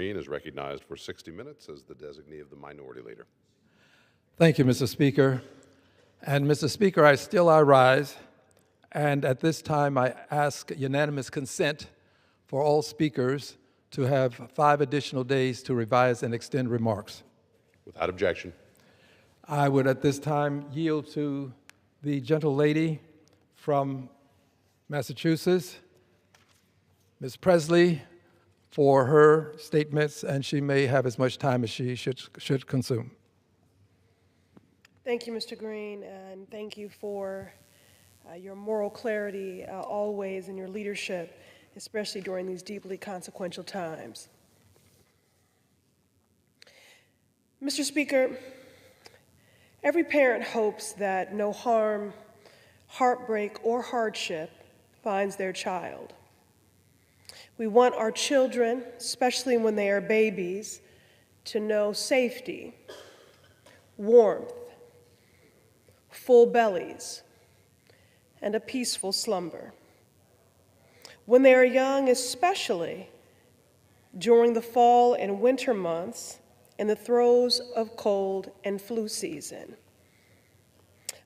Green is recognized for 60 minutes as the designee of the Minority Leader. Thank you, Mr. Speaker. And Mr. Speaker, I rise, and at this time I ask unanimous consent for all speakers to have 5 additional days to revise and extend remarks. Without objection. I would at this time yield to the gentle lady from Massachusetts, Ms. Pressley, for her statements, and she may have as much time as she should consume. Thank you, Mr. Green, and thank you for your moral clarity always in your leadership, especially during these deeply consequential times. Mr. Speaker, every parent hopes that no harm, heartbreak, or hardship finds their child. We want our children, especially when they are babies, to know safety, warmth, full bellies, and a peaceful slumber. When they are young, especially during the fall and winter months, in the throes of cold and flu season.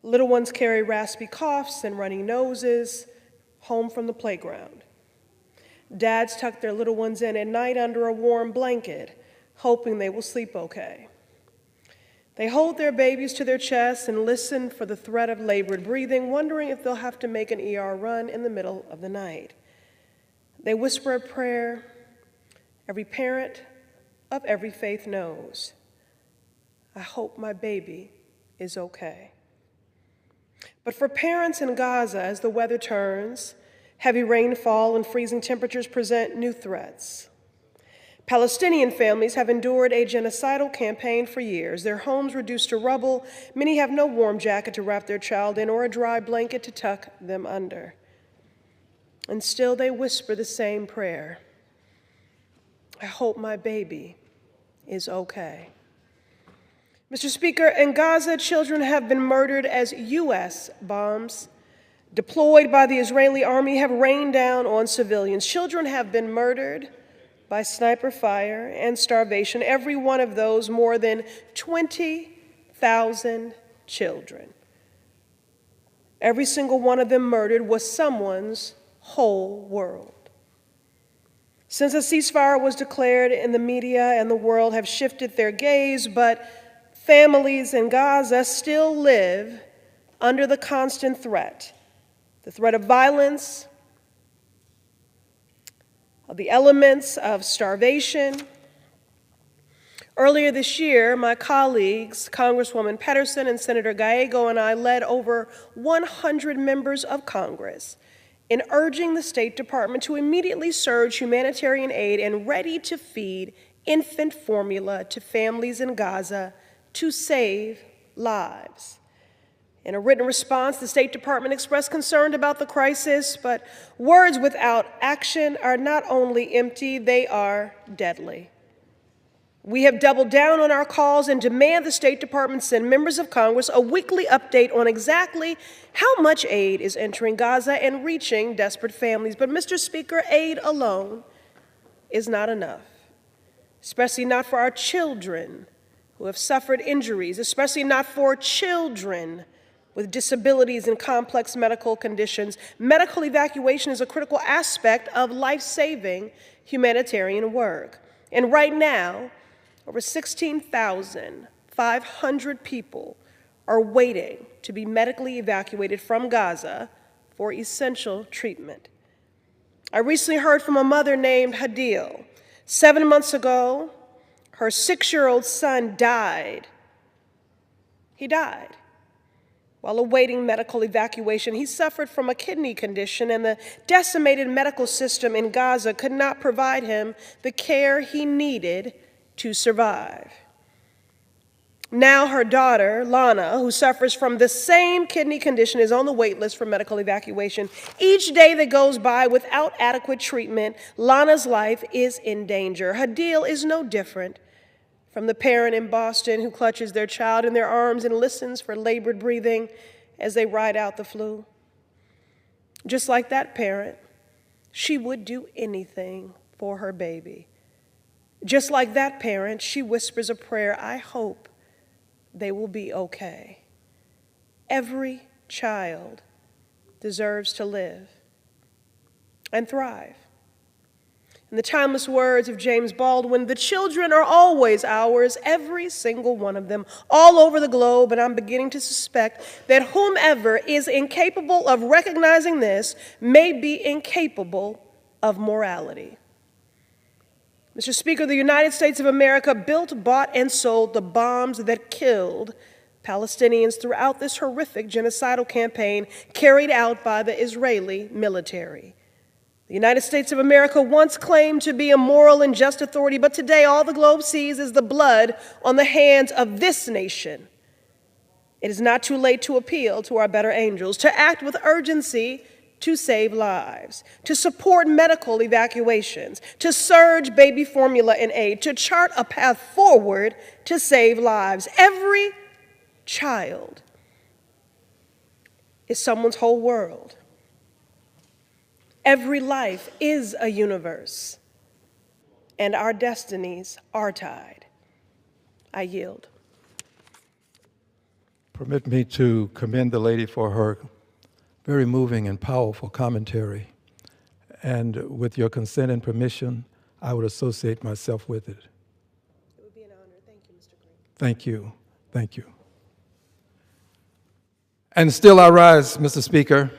Little ones carry raspy coughs and runny noses home from the playground. Dads tuck their little ones in at night under a warm blanket, hoping they will sleep okay. They hold their babies to their chests and listen for the threat of labored breathing, wondering if they'll have to make an ER run in the middle of the night. They whisper a prayer every parent of every faith knows. I hope my baby is okay. But for parents in Gaza, as the weather turns, heavy rainfall and freezing temperatures present new threats. Palestinian families have endured a genocidal campaign for years. Their homes reduced to rubble. Many have no warm jacket to wrap their child in or a dry blanket to tuck them under. And still they whisper the same prayer. I hope my baby is okay. Mr. Speaker, in Gaza, children have been murdered as U.S. bombs deployed by the Israeli army have rained down on civilians. Children have been murdered by sniper fire and starvation. Every one of those, more than 20,000 children. Every single one of them murdered was someone's whole world. Since a ceasefire was declared, in the media and the world have shifted their gaze, but families in Gaza still live under the constant threat. The threat of violence, of the elements of starvation. Earlier this year, my colleagues, Congresswoman Pedersen and Senator Gallego, and I led over 100 members of Congress in urging the State Department to immediately surge humanitarian aid and ready-to-feed infant formula to families in Gaza to save lives. In a written response, the State Department expressed concern about the crisis, but words without action are not only empty, they are deadly. We have doubled down on our calls and demand the State Department send members of Congress a weekly update on exactly how much aid is entering Gaza and reaching desperate families. But Mr. Speaker, aid alone is not enough, especially not for our children who have suffered injuries, especially not for children with disabilities and complex medical conditions. Medical evacuation is a critical aspect of life-saving humanitarian work. And right now, over 16,500 people are waiting to be medically evacuated from Gaza for essential treatment. I recently heard from a mother named Hadil. 7 months ago, her 6-year-old son died. He died while awaiting medical evacuation. He suffered from a kidney condition, and the decimated medical system in Gaza could not provide him the care he needed to survive. Now her daughter, Lana, who suffers from the same kidney condition, is on the wait list for medical evacuation. Each day that goes by without adequate treatment, Lana's life is in danger. Hadil is no different from the parent in Boston who clutches their child in their arms and listens for labored breathing as they ride out the flu. Just like that parent, she would do anything for her baby. Just like that parent, she whispers a prayer, I hope they will be okay. Every child deserves to live and thrive. In the timeless words of James Baldwin, the children are always ours, every single one of them, all over the globe, and I'm beginning to suspect that whomever is incapable of recognizing this may be incapable of morality. Mr. Speaker, the United States of America built, bought, and sold the bombs that killed Palestinians throughout this horrific genocidal campaign carried out by the Israeli military. The United States of America once claimed to be a moral and just authority, but today all the globe sees is the blood on the hands of this nation. It is not too late to appeal to our better angels, to act with urgency to save lives, to support medical evacuations, to surge baby formula and aid, to chart a path forward to save lives. Every child is someone's whole world. Every life is a universe, and our destinies are tied. I yield. Permit me to commend the lady for her very moving and powerful commentary. And with your consent and permission, I would associate myself with it. It would be an honor. Thank you, Mr. Green. Thank you. Thank you. And still I rise, Mr. Speaker.